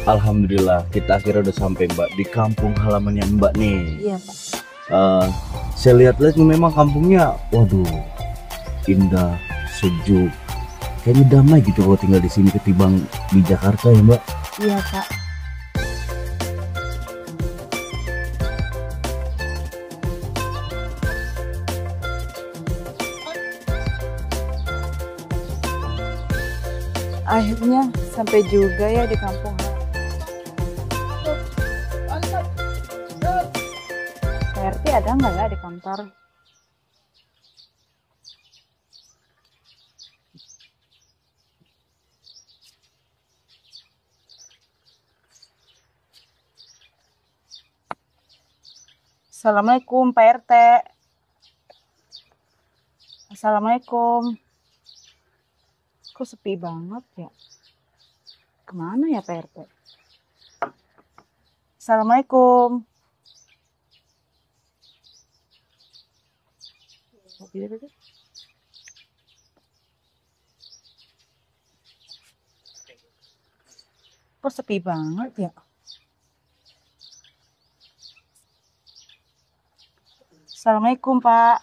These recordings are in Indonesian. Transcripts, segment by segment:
Alhamdulillah kita akhirnya udah sampai Mbak di kampung halamannya Mbak nih. Iya, Pak. Eh, saya lihat-lihat nih memang kampungnya, waduh, indah, sejuk. Kayaknya damai gitu kalau tinggal di sini ketimbang di Jakarta ya Mbak. Iya, Pak. Akhirnya sampai juga ya di kampung. Pak RT ada nggak ya di kantor? Assalamualaikum Pak RT. Assalamualaikum. Kok sepi banget ya? Kemana ya Pak RT? Assalamualaikum. Kok sepi banget ya? Assalamualaikum Pak.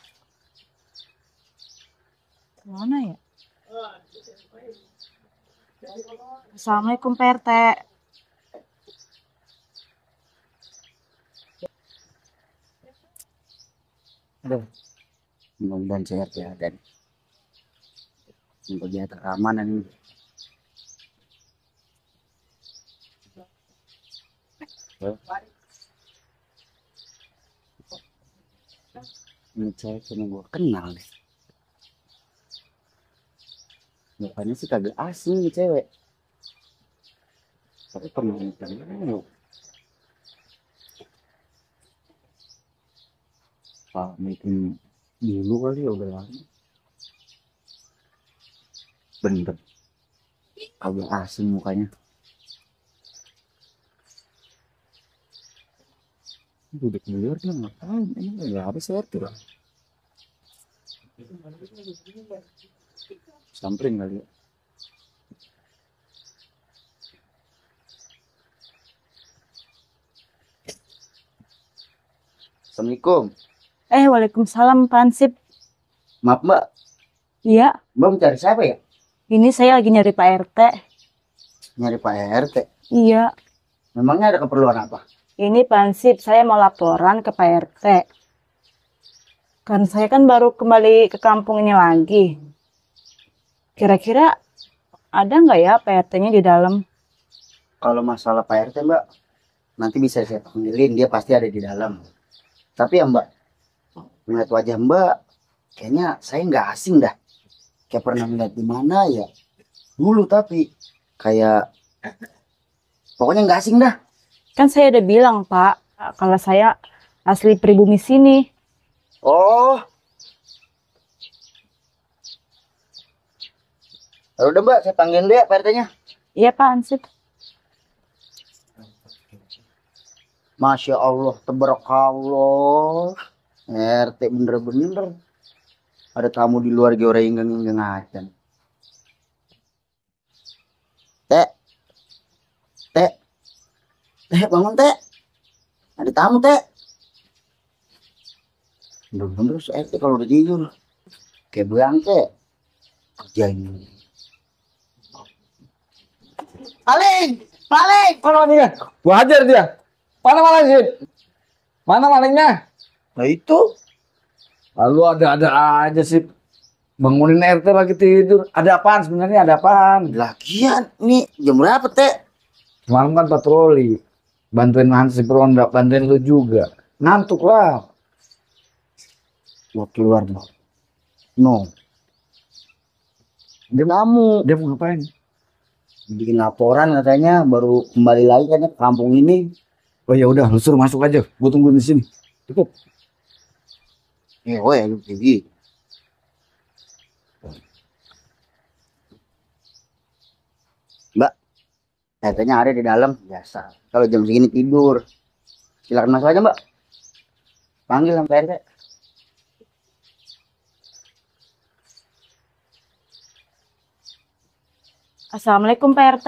Kemana ya? Assalamualaikum Pak RT. Aduh, mudah-mudahan sehat ya dan menjaga keamanan ini. Ini cewek cuma gue kenal deh. Mukanya sih kagak asing nih cewek. Tapi pernah ketemu. Pak, mungkin dulu kali ya udah lama. Bener, kagak asing mukanya. Duduk di luar dia ngapain? Ini nggak apa sih tuh? Samperin kali ya. Assalamualaikum. Waalaikumsalam Pak Ansip. Maaf Mbak, Iya, Mbak mencari siapa ya? ini saya lagi nyari Pak RT. Nyari Pak RT. Iya, Memangnya ada keperluan apa? ini Pak Ansip, saya mau laporan ke Pak RT. Kan saya kan baru kembali ke kampung ini lagi. Kira-kira ada nggak ya Pak RT-nya di dalam? Kalau masalah Pak RT Mbak, nanti bisa saya panggilin, dia pasti ada di dalam. Tapi ya Mbak, melihat wajah Mbak, kayaknya saya nggak asing dah. Kayak pernah melihat di mana ya? Dulu tapi kayak pokoknya nggak asing dah. Kan saya udah bilang Pak, kalau saya asli pribumi sini. Oh, ya udah Mbak, saya panggilin dia Pak RT-nya. Iya Pak Ansip. Masya Allah, tabarakallah. RT bener-bener. Ada tamu di luar ge orang ingeng-ingeng acan. Teh, teh, teh bangun teh. Ada tamu teh. Bener-bener si RT kalau udah tidur kayak bangke kerja ini. Paling, paling. Mana malingnya? Gua hajar dia. Mana maling sih? Mana malingnya? Nah itu, Lalu ada aja sih. Bangunin RT lagi tidur. Ada apaan sebenarnya? Ada apaan? lagian nih jam berapa teh? Semalam kan patroli. Bantuin Hansip Ronda, bantuin lu juga. Ngantuk lah. Gua keluar no. No, Dia kamu dia mau ngapain? bikin laporan katanya baru kembali lagi kan ke kampung ini. Oh ya udah, lu suruh masuk aja. Gua tungguin di sini. Cukup. Weh, lu pergi. Mbak, katanya ada di dalam biasa. Kalau jam segini tidur. Silakan masuk aja Mbak. Panggil sama Pak RT. Assalamualaikum Pak RT.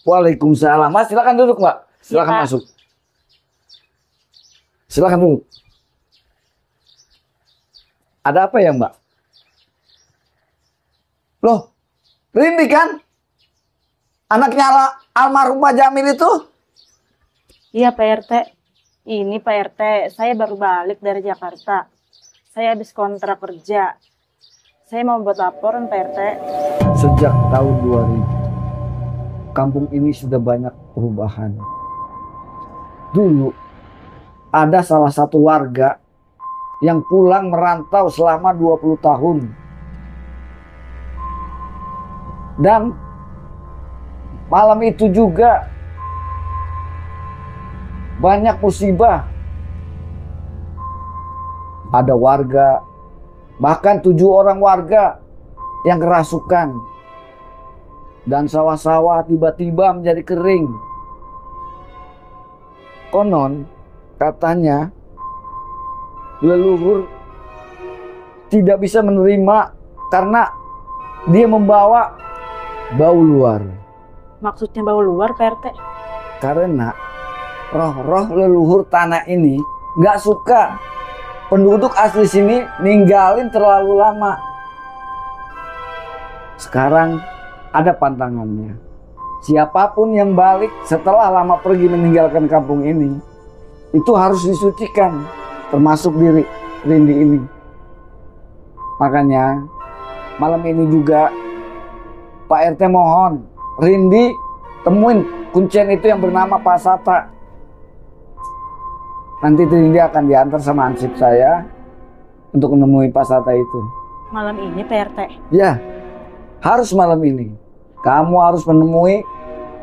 Waalaikumsalam. Mas, silakan duduk, Mbak. Silakan Iya. masuk. Silakan duduk. Ada apa ya, Mbak? Loh, Rindi kan? Anaknya almarhum Pak Jamil itu? Iya Pak RT. Ini Pak RT, saya baru balik dari Jakarta. Saya habis kontrak kerja. Saya mau buat laporan Pak RT. Sejak tahun 2000, kampung ini sudah banyak perubahan. Dulu, ada salah satu warga yang pulang merantau selama 20 tahun. Dan malam itu juga banyak musibah. Ada warga, bahkan 7 orang warga yang kerasukan. Dan sawah-sawah tiba-tiba menjadi kering. Konon, katanya leluhur tidak bisa menerima karena dia membawa bau luar. Maksudnya bau luar Pak RT? Karena roh-roh leluhur tanah ini nggak suka penduduk asli sini ninggalin terlalu lama. Sekarang ada pantangannya. Siapapun yang balik setelah lama pergi meninggalkan kampung ini, itu harus disucikan, termasuk diri Rindi ini. Makanya malam ini juga Pak RT mohon Rindi temuin kuncen itu yang bernama Pak Sata. Nanti Rindi akan diantar sama ansip saya untuk menemui Pak Sata itu. Malam ini Pak RT? Ya, harus malam ini. Kamu harus menemui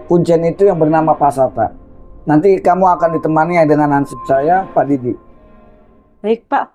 kuncen itu yang bernama Pak Sata. Nanti kamu akan ditemani dengan ansip saya, Pak Didi. Baik Pak.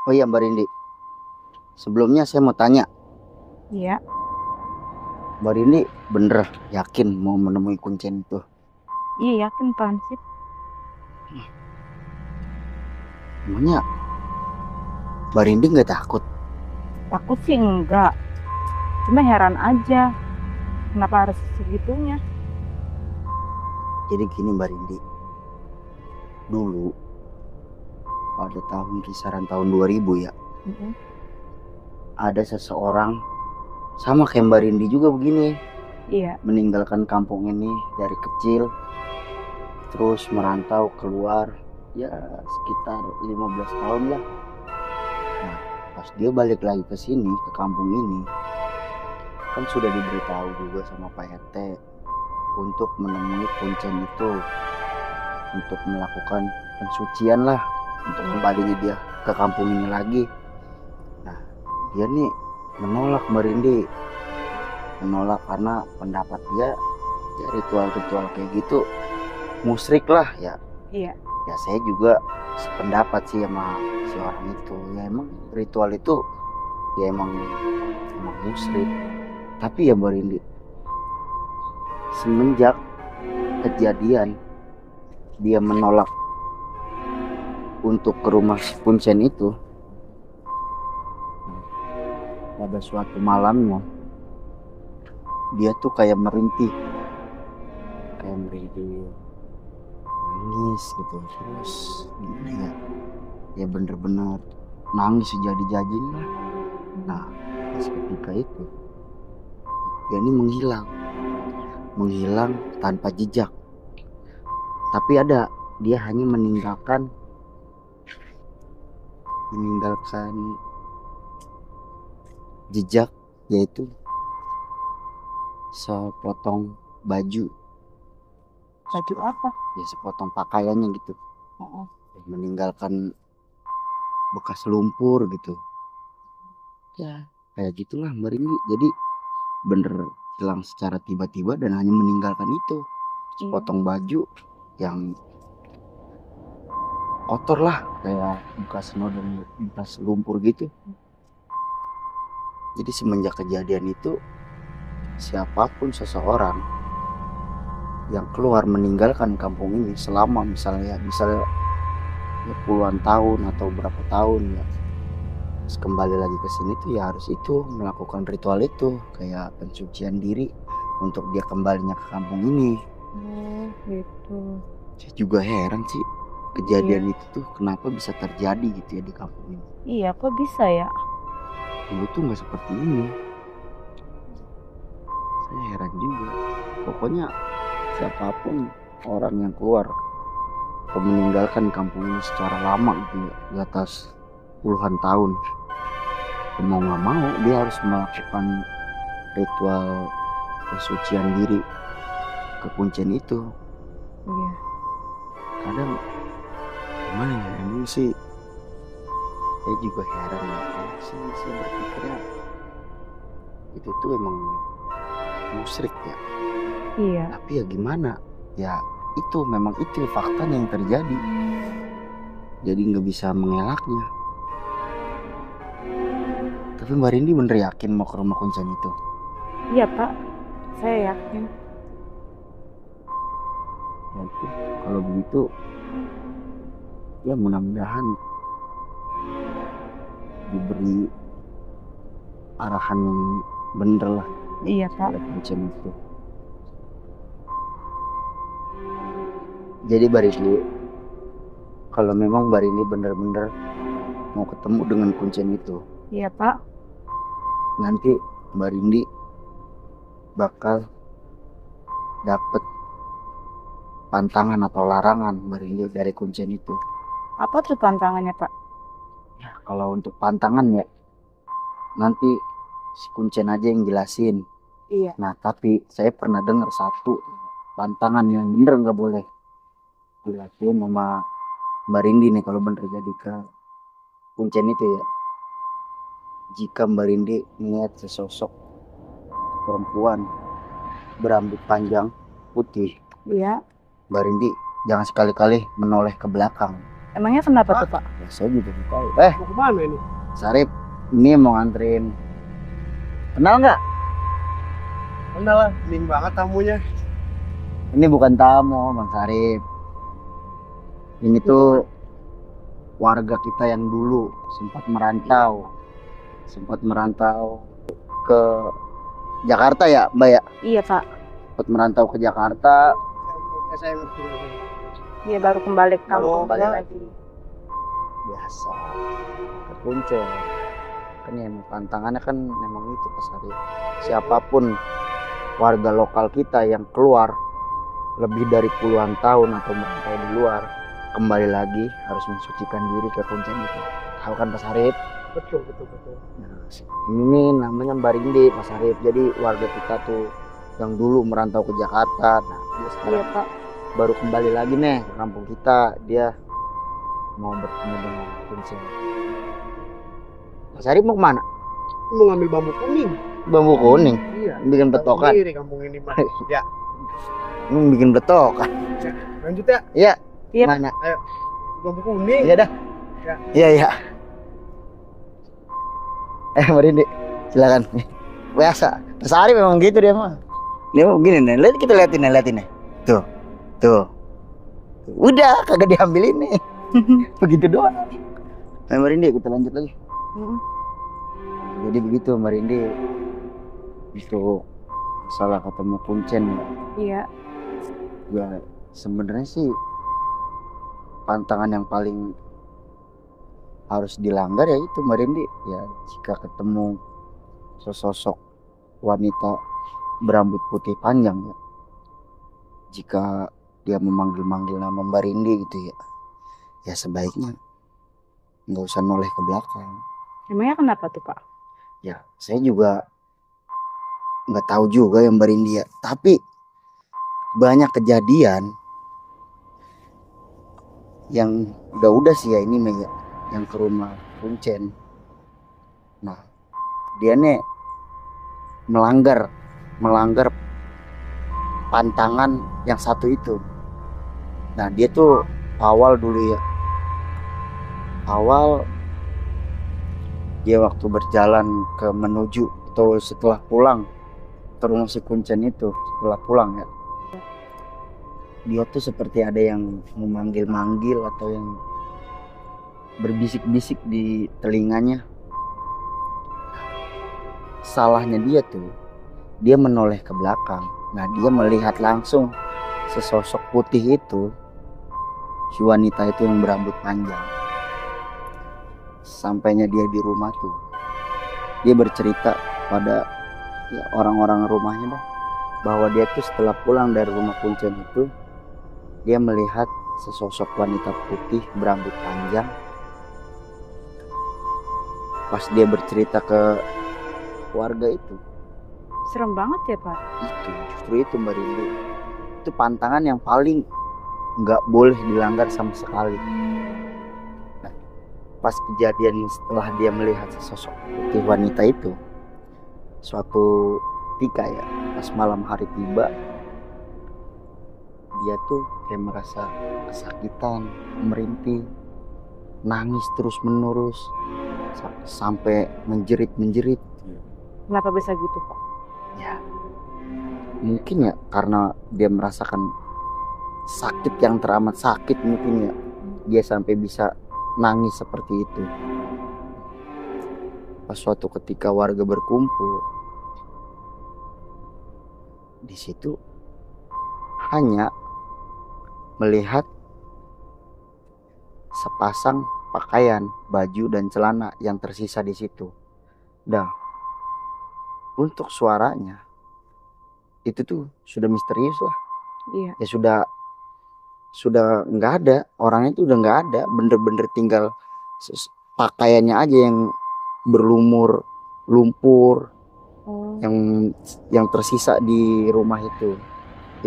Oh iya Mbak Rindi, sebelumnya saya mau tanya, Iya. Mbak Rindi bener yakin mau menemui kuncen itu? Iya yakin Pak Ansip. Emangnya Mbak Rindi nggak takut? Takut sih enggak. Cuma heran aja. Kenapa harus segitunya? Jadi gini Mbak Rindi, dulu pada tahun kisaran tahun 2000 ya, ada seseorang sama kayak Mbak Rindi juga begini, Iya. meninggalkan kampung ini dari kecil, terus merantau keluar ya sekitar 15 tahun lah. Nah, pas dia balik lagi ke sini, ke kampung ini, kan sudah diberitahu juga sama Pak RT untuk menemui kuncen itu, untuk melakukan pensucian lah, untuk kembalinya dia ke kampung ini lagi. Nah, dia nih menolak Mbak Rindi, menolak karena pendapat dia ya ritual-ritual kayak gitu musyrik lah ya. Iya. Ya saya juga sependapat sih sama si orang itu. Ya emang ritual itu ya emang musyrik. Tapi ya Mbak Rindi, semenjak kejadian dia menolak untuk ke rumah kuncen itu, pada suatu malamnya dia tuh kayak merintih kayak merinding, nangis gitu. Terus gimana ya? Ya bener-bener nangis sejadi-jadinya lah. Nah, pas ketika itu ya ini menghilang tanpa jejak. Tapi dia hanya meninggalkan jejak, yaitu sepotong baju, Baju apa? ya sepotong pakaiannya gitu, Oh, meninggalkan bekas lumpur gitu. Ya kayak gitulah Mbak Rini. Jadi bener hilang secara tiba-tiba dan hanya meninggalkan itu sepotong baju yang kotor lah, kayak bekas noda, bekas lumpur gitu. Jadi semenjak kejadian itu, siapapun seseorang yang keluar meninggalkan kampung ini selama misalnya ya puluhan tahun atau berapa tahun ya, terus kembali lagi ke sini tuh ya harus itu melakukan ritual itu, kayak pensucian diri untuk dia kembalinya ke kampung ini. gitu. Saya juga heran sih kejadian itu tuh kenapa bisa terjadi gitu ya di kampung ini. Iya, kok bisa ya? Dulu tuh nggak seperti ini. Saya heran juga. Pokoknya siapapun orang yang keluar atau meninggalkan kampung ini secara lama gitu ya, di atas puluhan tahun, mau nggak mau dia harus melakukan ritual pensucian diri ke kuncen itu. Iya. Kadang gimana ya, emang sih saya juga heran ya. Saya berpikirnya itu tuh emang musyrik ya. Iya. Tapi ya gimana ya, itu memang itu faktanya yang terjadi, jadi nggak bisa mengelaknya. Tapi Mbak Rindi bener yakin mau ke rumah kuncen itu? Iya, Pak. Saya yakin. Oke, kalau begitu ya mudah-mudahan diberi arahan yang bener lah Iya, Pak. oleh kuncen itu. Jadi Mbak Rindi, kalau memang Mbak Rindi bener-bener mau ketemu dengan kuncen itu, Iya, Pak. nanti Mbak Rindi bakal dapet pantangan atau larangan Mbak Rindi dari kuncen itu. Apa tuh tantangannya, Pak? Ya, kalau untuk pantangan ya nanti si kuncen aja yang jelasin. Iya. Nah tapi saya pernah dengar satu pantangan yang bener nggak boleh jelasin sama Mbak Rindi nih kalau bener jadi ke kuncen itu ya. Jika Mbak Rindi melihat sesosok perempuan berambut panjang putih, Iya. Mbak Rindi jangan sekali-kali menoleh ke belakang. Emangnya kenapa tuh, Pak? Ya, saya juga nggak tahu. Mau kemana ini? Sarip, ini mau nganterin. Kenal nggak? Kenal lah, hening banget tamunya. Ini bukan tamu, Bang Sarip. Ini tuh warga kita yang dulu sempat merantau ke Jakarta ya, Mbak ya? Iya, Pak. Sempat merantau ke Jakarta. Saya ngerti. Dia baru kembali ke kampung Kembali lagi. Biasa ke kuncen. Kan ya emang tantangannya kan memang itu Pak Sarip. Siapapun warga lokal kita yang keluar lebih dari puluhan tahun atau merantau di luar, kembali lagi harus mensucikan diri ke kuncen itu. Tahu kan Pak Sarip? Betul. Nah, ini namanya Mbak Rindi Pak Sarip. Jadi warga kita tuh yang dulu merantau ke Jakarta, nah dia Iya, sekarang Pak. baru kembali lagi nih ke kampung kita. Dia mau bertemu dengan kuncen. Pak Sarip mau kemana? Mau ngambil bambu kuning. Bambu kuning, Iya. bikin betokan. Sendiri kampung ini mah. Ya, Ini bikin betokan. lanjut ya. Iya. Iya. Mana? Bambu kuning. Iya dah. Ya. Iya. Mbak Rindi, silakan. Biasa. Pak Sarip memang gitu dia mah. Dia mau begini nih. Lihat, kita liatin nih. Tuh. Udah kagak diambil ini. Begitu doang. Nah, Mbak Rindi, kita lanjut lagi. Jadi begitu Mbak Rindi, itu masalah ketemu kuncen. Iya. Ya sebenarnya sih pantangan yang paling harus dilanggar ya itu Mbak Rindi, ya jika ketemu sesosok wanita berambut putih panjang ya, jika dia memanggil-manggil nama Mbak Rindi gitu ya, ya sebaiknya nggak usah noleh ke belakang. Emangnya kenapa tuh Pak? Ya saya juga nggak tahu juga ya Mbak Rindi ya, tapi banyak kejadian yang udah sih ya ini Mei ya, yang ke rumah Kuncen. Nah dia nih melanggar melanggar pantangan yang satu itu. Nah dia tuh awal dulu ya, awal dia waktu berjalan ke menuju atau setelah pulang ke rumah si Kuncen itu, setelah pulang ya, dia tuh seperti ada yang memanggil-manggil atau yang berbisik-bisik di telinganya. Salahnya dia tuh, dia menoleh ke belakang. Nah dia melihat langsung sesosok putih itu, si wanita itu yang berambut panjang. Sampainya dia di rumah tuh, dia bercerita pada ya, orang-orang rumahnya dah, bahwa dia tuh setelah pulang dari rumah Kuncen itu, dia melihat sesosok wanita putih berambut panjang. Pas dia bercerita ke warga itu Serem banget ya Pak. justru itu Mbak Rindu, itu pantangan yang paling nggak boleh dilanggar sama sekali. Nah, pas kejadian setelah dia melihat sesosok putih wanita itu, suatu ketika ya pas malam hari tiba, dia tuh kayak merasa kesakitan, merintih, nangis terus menerus sampai menjerit. Kenapa bisa gitu Pak? Ya mungkin ya karena dia merasakan sakit yang teramat sakit, mungkin ya dia sampai bisa nangis seperti itu. Pas suatu ketika warga berkumpul di situ, hanya melihat sepasang pakaian, baju dan celana yang tersisa di situ. Dah, untuk suaranya itu tuh sudah misterius lah. Iya. Ya sudah nggak ada, orangnya itu udah nggak ada, bener-bener tinggal pakaiannya aja yang berlumur lumpur, yang tersisa di rumah itu.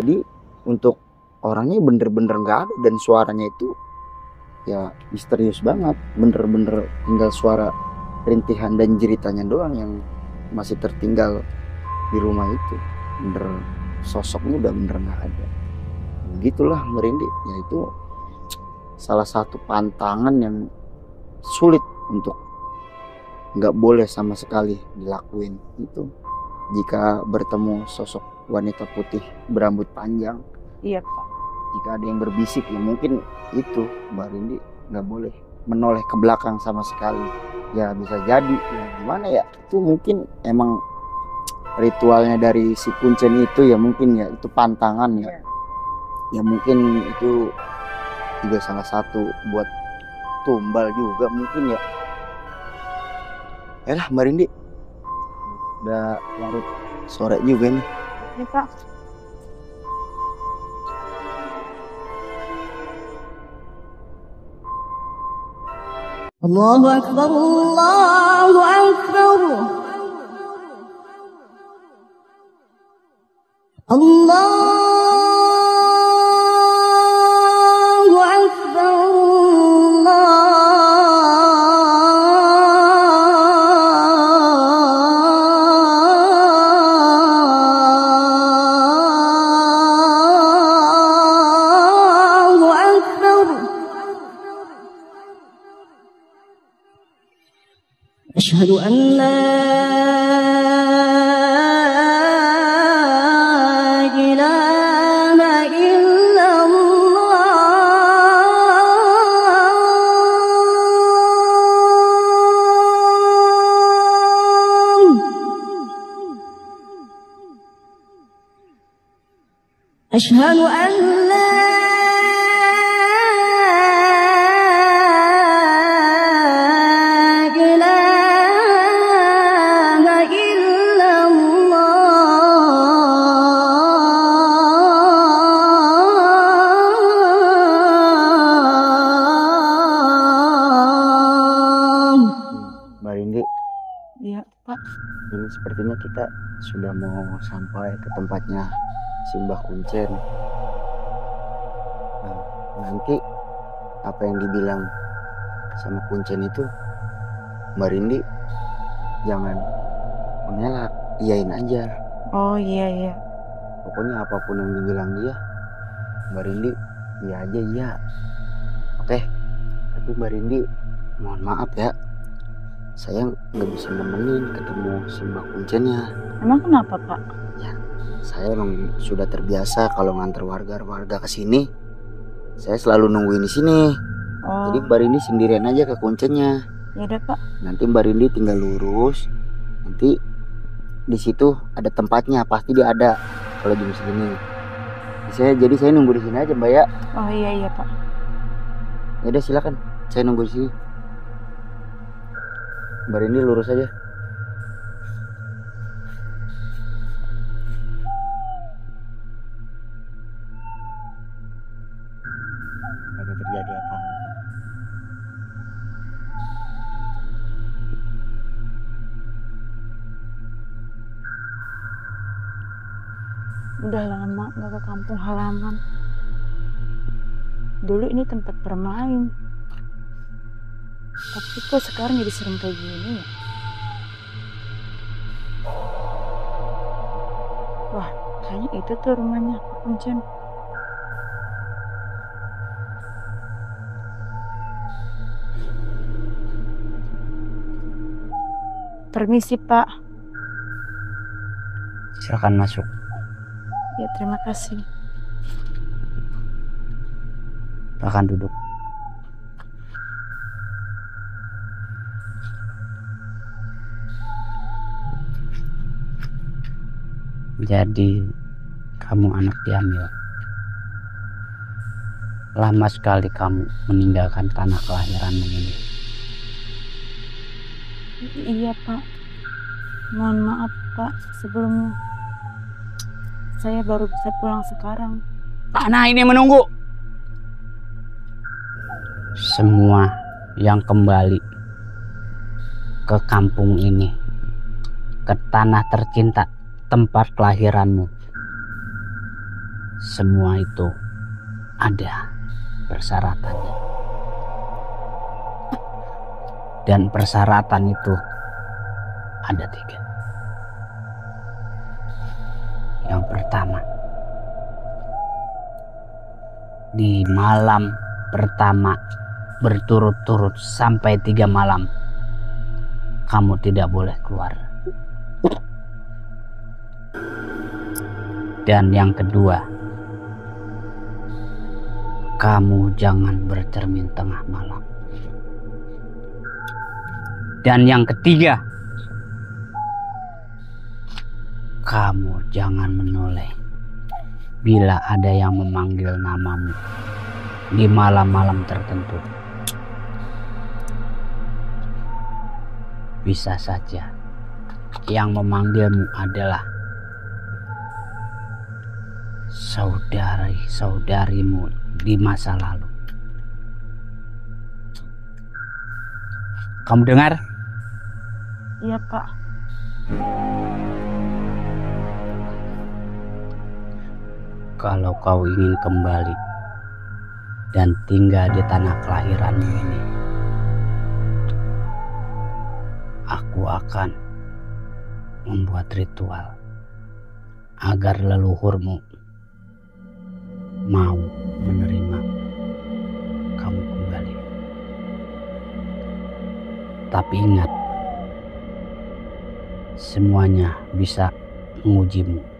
Jadi untuk orangnya bener-bener nggak ada, dan suaranya itu ya misterius banget, bener-bener tinggal suara rintihan dan jeritannya doang yang masih tertinggal di rumah itu. Bener sosoknya udah bener nggak ada. Begitulah merinding, yaitu salah satu pantangan yang sulit untuk nggak boleh sama sekali dilakuin itu jika bertemu sosok wanita putih berambut panjang. Iya Pak. Jika ada yang berbisik ya mungkin itu Mbak Rindi nggak boleh menoleh ke belakang sama sekali. Ya bisa jadi ya gimana ya, itu mungkin emang ritualnya dari si Kuncen itu ya, mungkin ya itu pantangan ya. Ya mungkin itu juga salah satu buat tumbal juga mungkin ya. Lah Mbak Rindi, udah larut sore juga nih. Ini Pak. Allahu Akbar, Allahu Akbar. Allahu Akbar, Allahu Akbar. Asyhadu an la أشهد أن لا إله إلا الله. Mbak Rindi, Iya, Pak. ini sepertinya kita sudah mau sampai ke tempatnya si Mbah Kuncen. Nah, nanti apa yang dibilang sama Kuncen itu, Mbak Rindi jangan mengelak, iyain aja. Oh iya iya. Pokoknya apapun yang dibilang dia, Mbak Rindi iya aja iya. Oke, tapi Mbak Rindi mohon maaf ya, saya nggak bisa nemenin ketemu si Mbak Kuncennya. Emang kenapa, Pak? Saya emang sudah terbiasa kalau nganter warga-warga ke sini, saya selalu nungguin di sini. Oh, Jadi Mbak Rindi sendirian aja ke Kuncennya. ya udah, Pak. Nanti Mbak Rindi tinggal lurus. Nanti di situ ada tempatnya, pasti dia ada kalau jam segini. Jadi saya nunggu di sini aja, Mbak ya. Oh iya iya, Pak. Ya udah silakan, saya nunggu di sini. Mbak Rindi lurus aja. Ada terjadi apa? Udah lama nggak ke kampung halaman. Dulu ini tempat bermain. Tapi kok sekarang jadi serem kayak gini ya? Wah, kayaknya itu tuh rumahnya Pak Kuncen. Permisi, Pak. Silakan masuk. Ya, terima kasih. Silakan duduk. Jadi kamu anak diambil. Lama sekali kamu meninggalkan tanah kelahiranmu ini. Iya, Pak. Mohon maaf, Pak, sebelumnya. Saya baru bisa pulang sekarang. Tanah ini menunggu. Semua yang kembali ke kampung ini, ke tanah tercinta, tempat kelahiranmu, semua itu ada persyaratannya. Dan persyaratan itu ada 3. Yang pertama, di malam pertama berturut-turut sampai 3 malam kamu tidak boleh keluar. Dan yang kedua, kamu jangan bercermin tengah malam. Dan yang ketiga, kamu jangan menoleh bila ada yang memanggil namamu di malam-malam tertentu. Bisa saja yang memanggilmu adalah saudari-saudarimu di masa lalu. Kamu dengar? Iya, Pak. Kalau kau ingin kembali dan tinggal di tanah kelahiranmu ini, aku akan membuat ritual agar leluhurmu mau menerima kamu kembali. Tapi ingat, semuanya bisa mengujimu.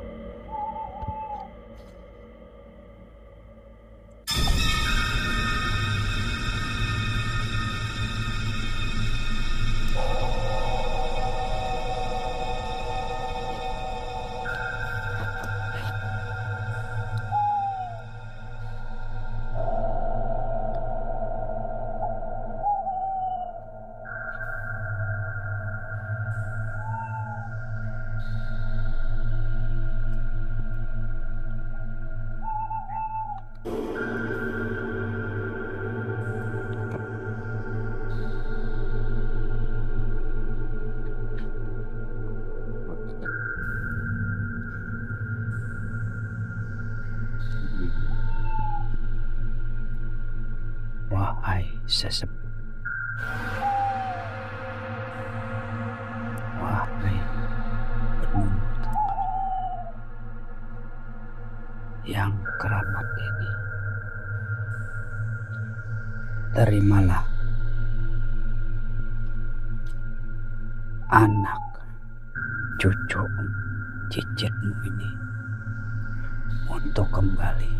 Wahai sesepuh, wahai penunggu tempat yang keramat ini, terimalah anak cucu cicitmu ini untuk kembali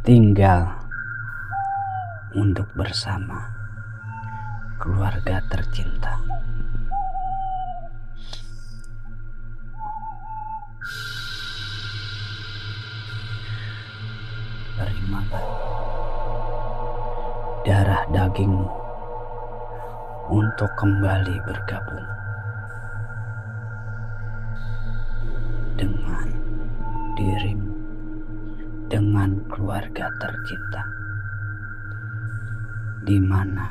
tinggal untuk bersama keluarga tercinta. Terimalah darah dagingmu untuk kembali bergabung dengan dirimu, dengan keluarga tercinta, di mana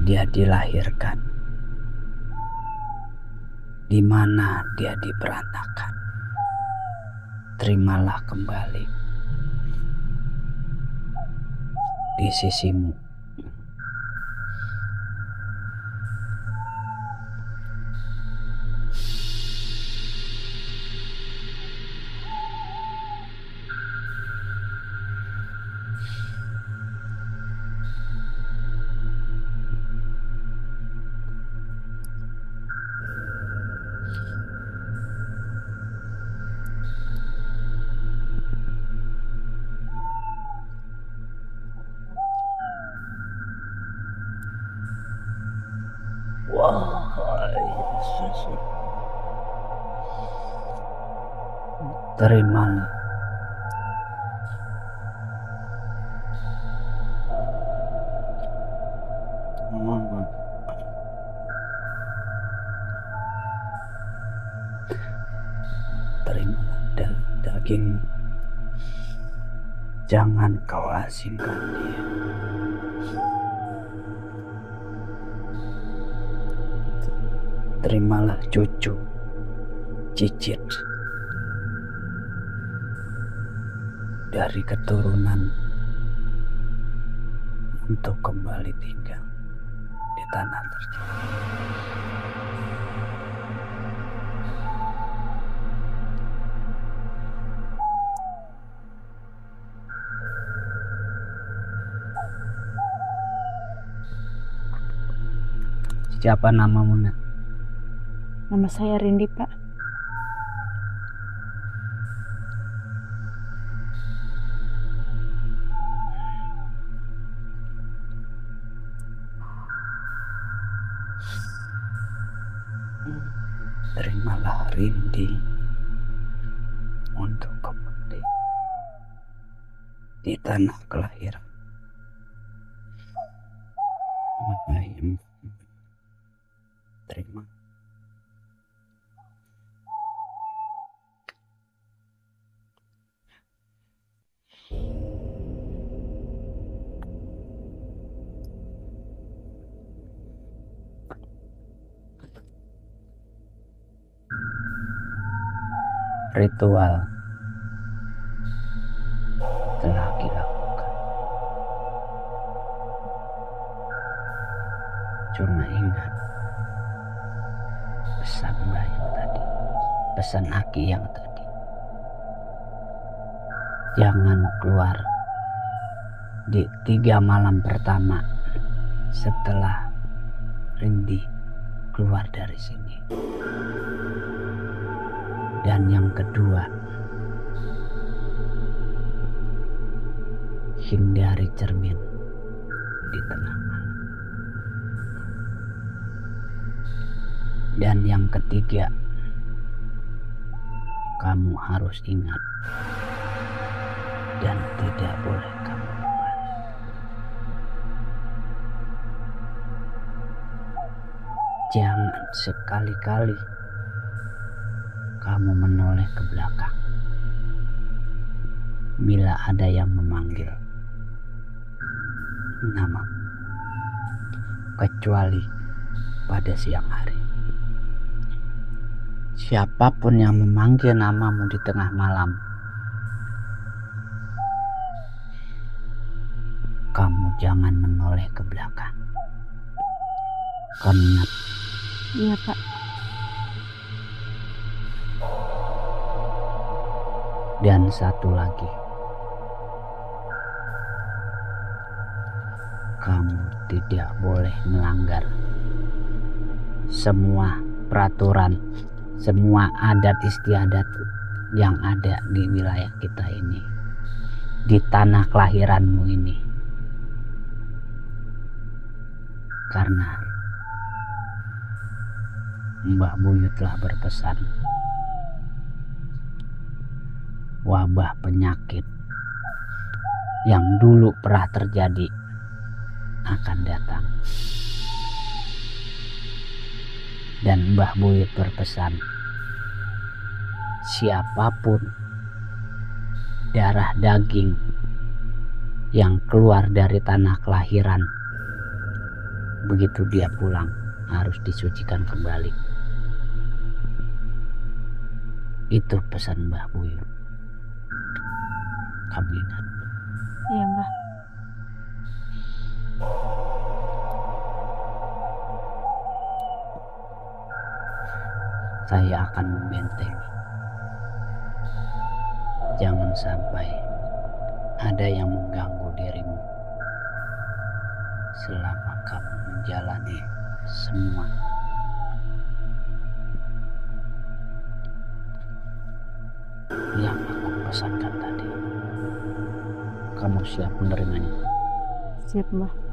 dia dilahirkan, di mana dia diperanakan. Terimalah kembali di sisimu. Wahai sesepuh, terimalah daging, jangan kau asingkan dia. Terimalah cucu cicit dari keturunan untuk kembali tinggal di tanah tercinta. Siapa namamu, Nak? Nama saya Rindi, Pak. Terimalah Rindi untuk kembali di tanah kelahiran. Terima. Ritual telah dilakukan. Cuma ingat pesan Mbak yang tadi, pesan Aki yang tadi. Jangan keluar di 3 malam pertama setelah Rindi keluar dari sini. Dan yang kedua, hindari cermin di tengah malam. Dan yang ketiga, kamu harus ingat dan tidak boleh kamu lupa. Jangan sekali-kali kamu menoleh ke belakang bila ada yang memanggil nama, kecuali pada siang hari. Siapapun yang memanggil namamu di tengah malam, jangan menoleh ke belakang. Kau ingat? Iya, Pak. Dan satu lagi, kamu tidak boleh melanggar semua peraturan, semua adat istiadat yang ada di wilayah kita ini, di tanah kelahiranmu ini. Karena Mbah Buyut telah berpesan, wabah penyakit yang dulu pernah terjadi akan datang. Dan Mbah Buyut berpesan, siapapun darah daging yang keluar dari tanah kelahiran, begitu dia pulang harus disucikan kembali. Itu pesan Mbah Buyut. Kamu ingat? Iya, Mbah. Saya akan membentengi. Jangan sampai ada yang mengganggu dirimu selama kamu menjalani semua yang aku pesankan tadi. Kamu siap menerimanya? Siap, Mbah.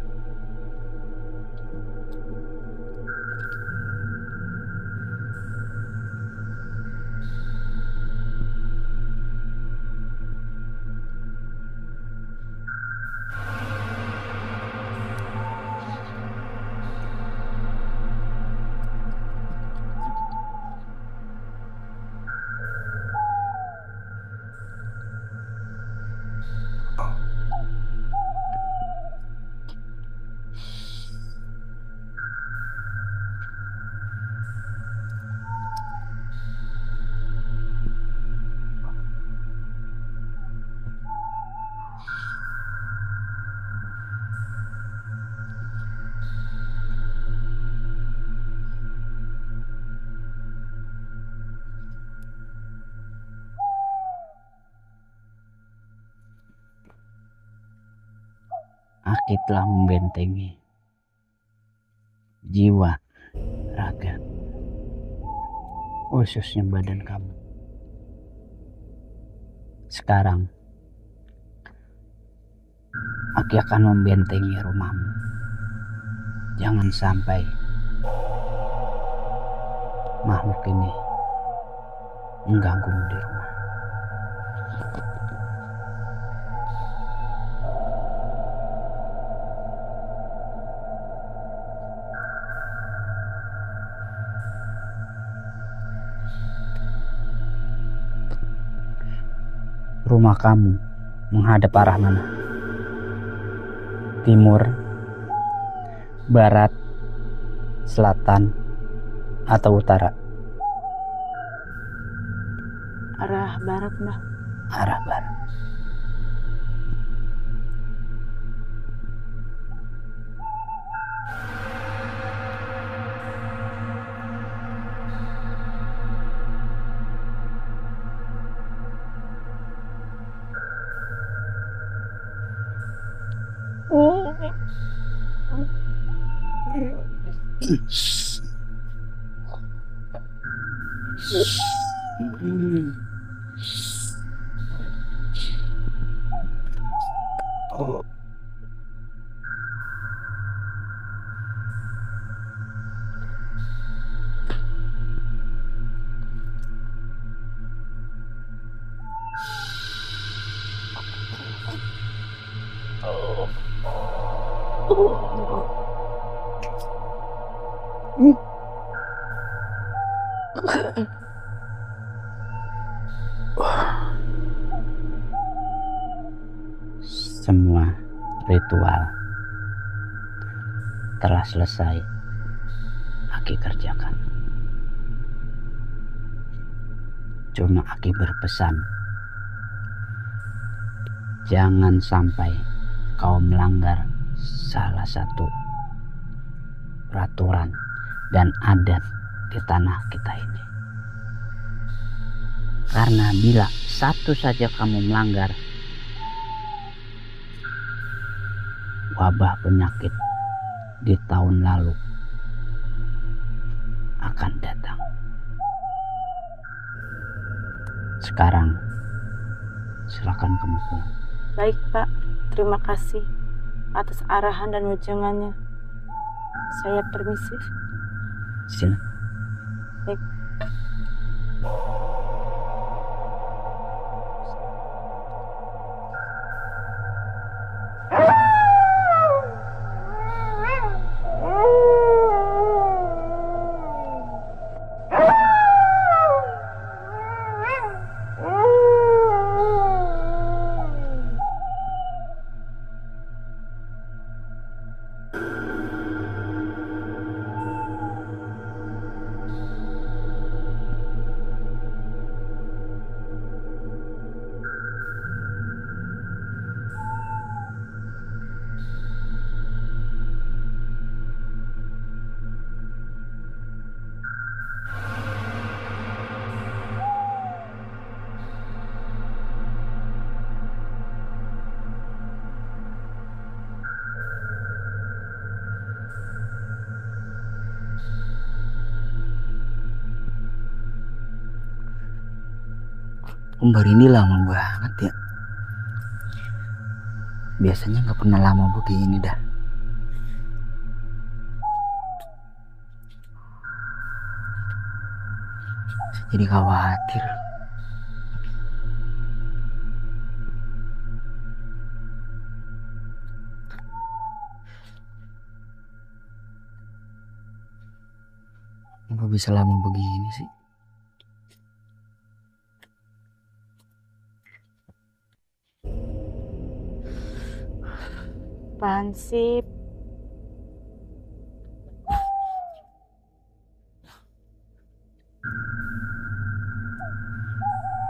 Aki telah membentengi jiwa, raga, khususnya badan kamu. Sekarang Aki akan membentengi rumahmu. Jangan sampai makhluk ini mengganggumu di rumah. Rumah kamu menghadap arah mana? Timur, barat, selatan, atau utara? Arah barat, Mbah. Arah barat. Semua ritual telah selesai Aki kerjakan. Cuma Aki berpesan, jangan sampai kau melanggar salah satu peraturan dan adat di tanah kita ini. Karena bila satu saja kamu melanggar, wabah penyakit di tahun lalu akan datang. Sekarang silakan kamu pulang. Baik Pak, terima kasih atas arahan dan wejangannya. Saya permisi. Silakan. Baik. Mbak Rini lama banget ya. Biasanya nggak pernah lama begini dah. Jadi khawatir. Kok bisa lama begini sih? Apaan sih?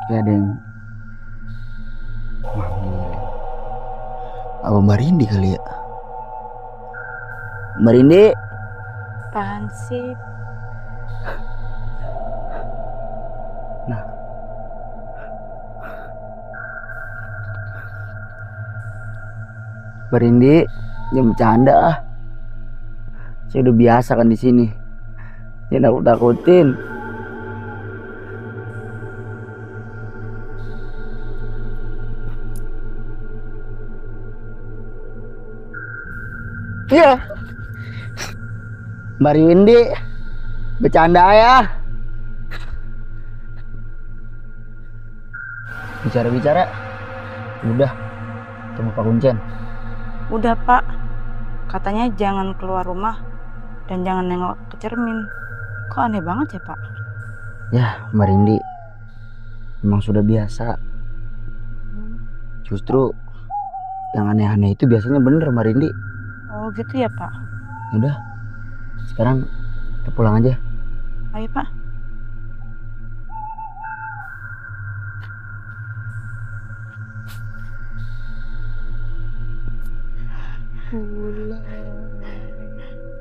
Kayak ada yang manggil. Apa Mbak Rindi kali ya? Mbak Rindi? Apaan sih? Nah. Mbak Rindi, jangan bercanda ah. Saya udah biasa kan di sini. Jangan takut-takutin. Iya. Mbak Rindi, bercanda ya. Bicara-bicara. Udah, tunggu Pak Kuncen. Udah Pak, katanya jangan keluar rumah dan jangan nengok ke cermin. Kok aneh banget ya Pak? Ya Mbak Rindi, memang sudah biasa. Justru yang aneh-aneh itu biasanya bener Mbak Rindi. Oh gitu ya Pak? Udah, sekarang kita pulang aja. Ayo Pak.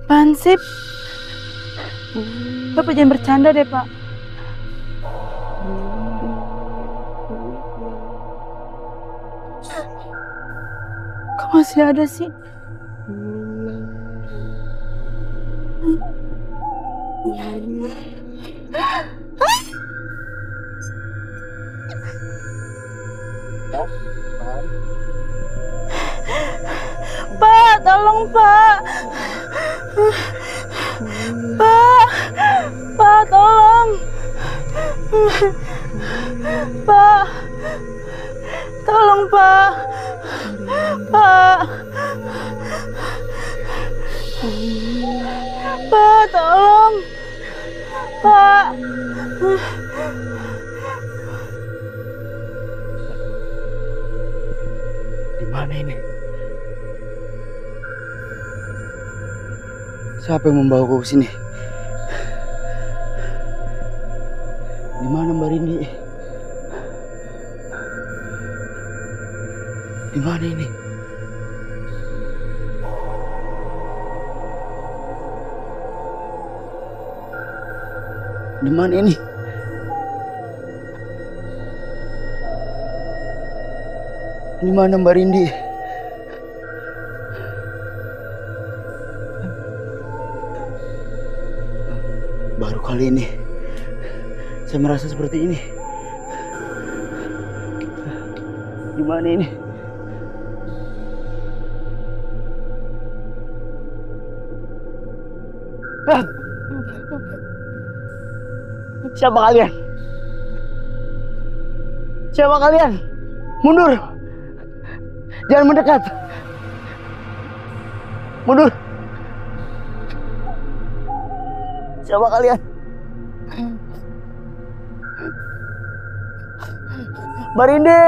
Pansip. Bapak jangan bercanda deh Pak. Kok masih ada sih? Pak, tolong Pak. Pak, tolong. Pak, tolong Pak. Pak, tolong. Pak. Di mana ini? Siapa yang membawaku ke sini? Di mana Mbak Rindi? Di mana ini? Di mana ini? Di mana Mbak Rindi? Baru kali ini saya merasa seperti ini. Gimana ini? Siapa kalian? Siapa kalian? Mundur! Jangan mendekat! Mundur! Siapa kalian? Mbak Rindi!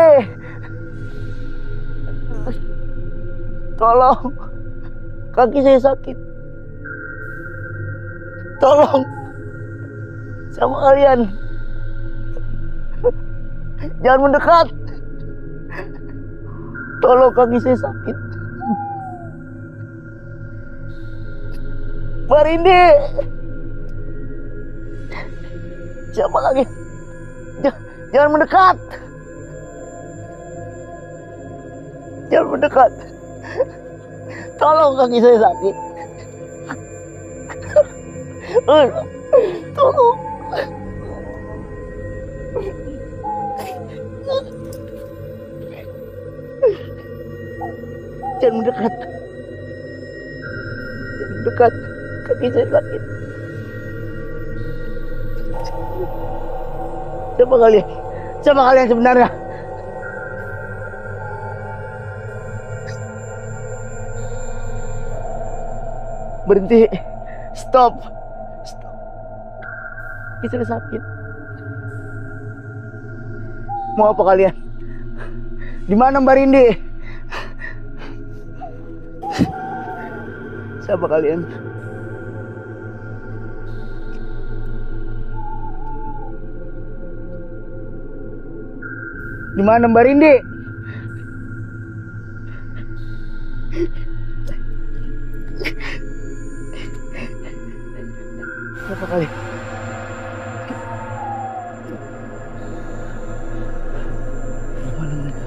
Tolong! Kaki saya sakit. Tolong! Siapa kalian? Jangan mendekat! Tolong, kaki saya sakit. Mbak Rindi! Siapa lagi? Jangan mendekat! Jangan mendekat! Tolong, kaki saya sakit. Tolong! Jangan mendekat. Jangan mendekat. Kaki saya sakit. Siapa kalian? Siapa kalian sebenarnya? Berhenti. Stop. Stop. Kaki saya sakit. Mau apa kalian? Di mana Mbak Rindi? Siapa kalian? Di mana Mbak Rindi? Siapa kalian? Di mana mereka?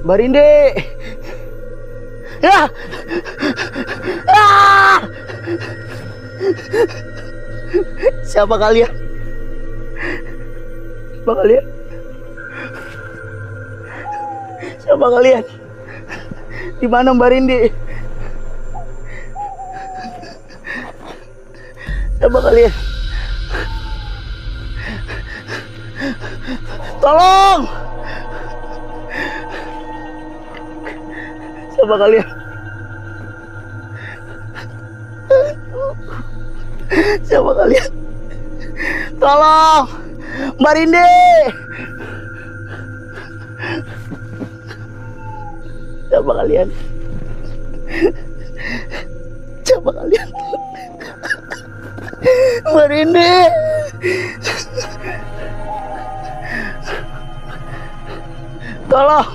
Mbak Rindi! Ya! Ah! Siapa kalian? Siapa kalian? Siapa kalian? Di mana Mbak Rindi? Siapa kalian? Tolong! Siapa kalian? Siapa kalian? Tolong! Mbak Rindi! Siapa kalian? Siapa kalian? Mbak Rindi! Tolong!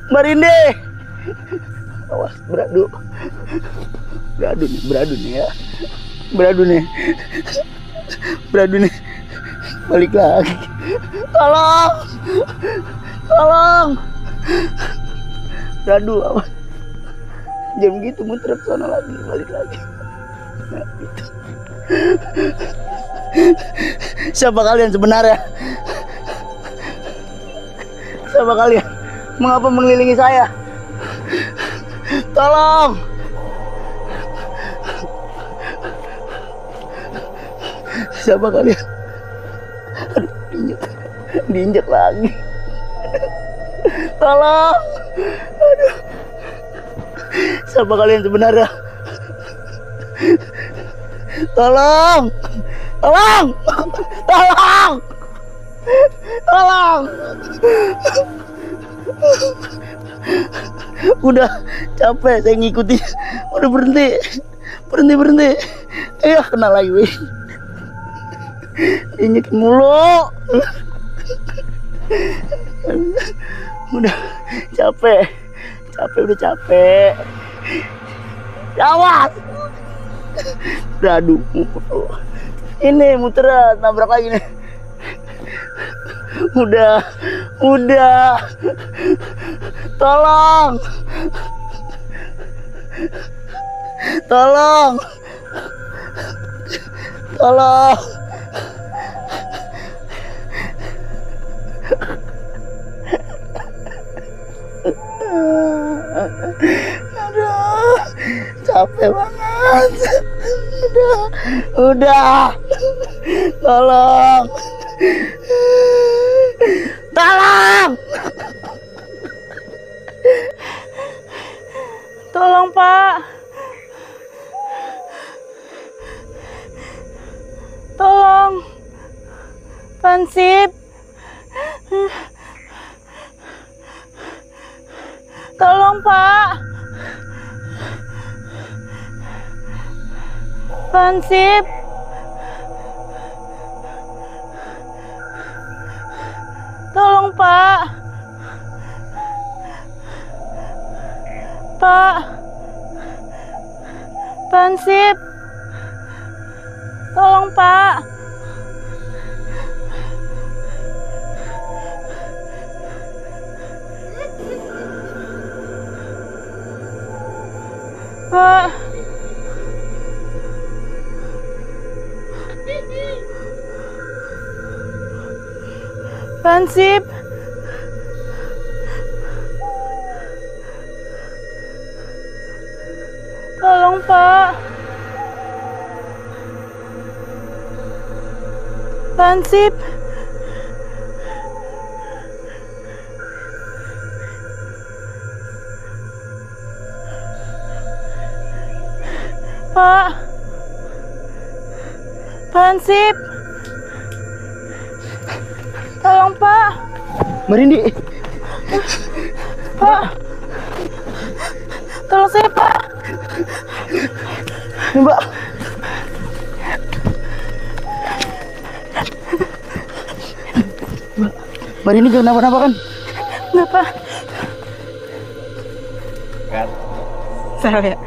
Mbak Rindi! Awas, beradu. Beradu nih ya. Beradu nih. Balik lagi. Tolong! Tolong! Beradu, awas. Jangan gitu, muter ke sana lagi, balik lagi. Nah, gitu. Siapa kalian sebenarnya? Siapa kalian? Mengapa mengelilingi saya? Tolong! Siapa kalian? Aduh, diinjak lagi. Tolong! Aduh. Siapa kalian sebenarnya? Tolong! Tolong! Tolong! Tolong! Udah capek saya ngikutin. Udah berhenti. Ayo kena lagi weh. Injek mulu. Udah capek. Capek, udah capek. Awas. Aduh. Ini muteran, nabrak lagi nih. Udah. Tolong. Aduh, capek banget. Udah. Tolong. Tolong, Pak. Tolong. Pansip. Tolong, Pak. Pansip. Tolong, Pak. Pak. Pansip. Tolong, Pak. Pak. Pansip. Tolong, Pak. Pansip. Pak. Pansip. Tolong, Pak. Mbak Rindi. Pak. Tolong saya, Pak. Ini, Mbak. Mbak Rindi jangan kenapa-napa kan? Kenapa? Saya lihat.